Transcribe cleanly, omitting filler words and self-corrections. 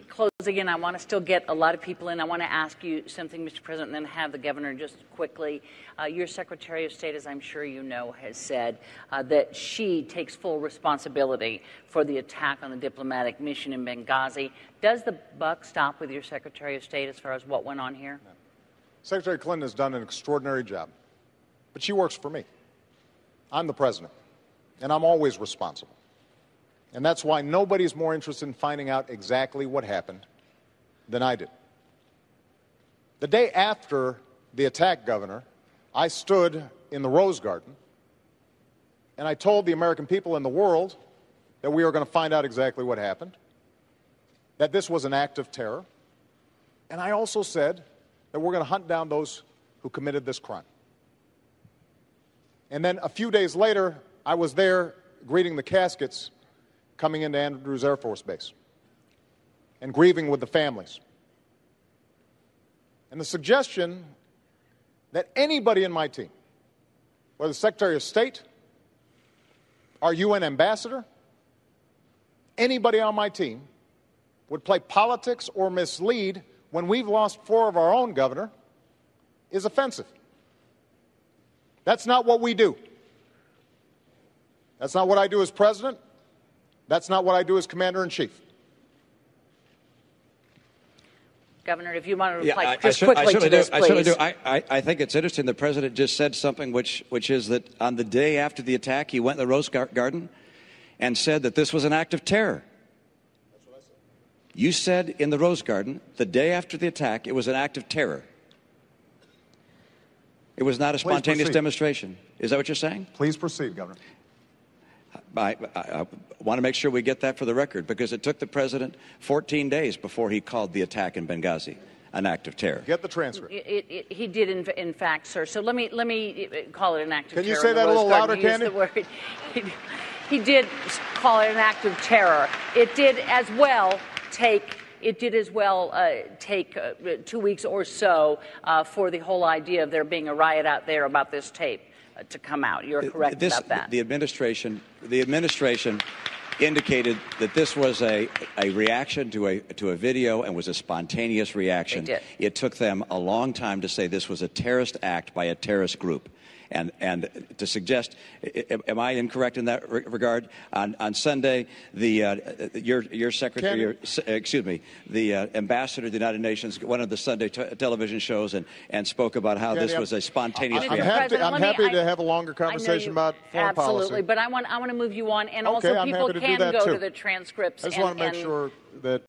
Closing in, I want to still get a lot of people in. I want to ask you something, Mr. President, and then have the governor just quickly. Your Secretary of State, as I'm sure you know, has said that she takes full responsibility for the attack on the diplomatic mission in Benghazi. Does the buck stop with your Secretary of State as far as what went on here? No. Secretary Clinton has done an extraordinary job, but she works for me. I'm the president, and I'm always responsible. And that's why nobody's more interested in finding out exactly what happened than I did. The day after the attack, Governor, I stood in the Rose Garden and I told the American people and the world that we were going to find out exactly what happened, that this was an act of terror, and I also said that we're going to hunt down those who committed this crime. And then a few days later, I was there greeting the caskets coming into Andrews Air Force Base and grieving with the families. And the suggestion that anybody in my team, whether the Secretary of State, our UN ambassador, anybody on my team would play politics or mislead when we've lost 4 of our own, Governor, is offensive. That's not what we do. That's not what I do as president. That's not what I do as Commander-in-Chief. Governor, if you want to reply quickly to this, please. I certainly do. I think it's interesting. The president just said something which is that on the day after the attack, he went in the Rose Garden and said that this was an act of terror. That's what I said. You said in the Rose Garden, the day after the attack, it was an act of terror. It was not a spontaneous demonstration. Is that what you're saying? Please proceed, Governor. I want to make sure we get that for the record, because it took the president 14 days before he called the attack in Benghazi an act of terror. Get the transcript. He did, in fact, sir. So let me call it an act of terror. Can you say that a little louder, Candy? He did call it an act of terror. It did as well take 2 weeks or so for the whole idea of there being a riot out there about this tape to come out. You're correct about that. The administration indicated that this was a reaction to a video and was a spontaneous reaction. They did. It took them a long time to say this was a terrorist act by a terrorist group. And to suggest, am I incorrect in that regard? On Sunday, your secretary, the ambassador of the United Nations, one of the Sunday television shows, and spoke about how this was a spontaneous reaction. I'm happy to have a longer conversation about foreign policy. Absolutely, but I want to move you on, and okay, also people can go to the transcripts. I just want to make sure that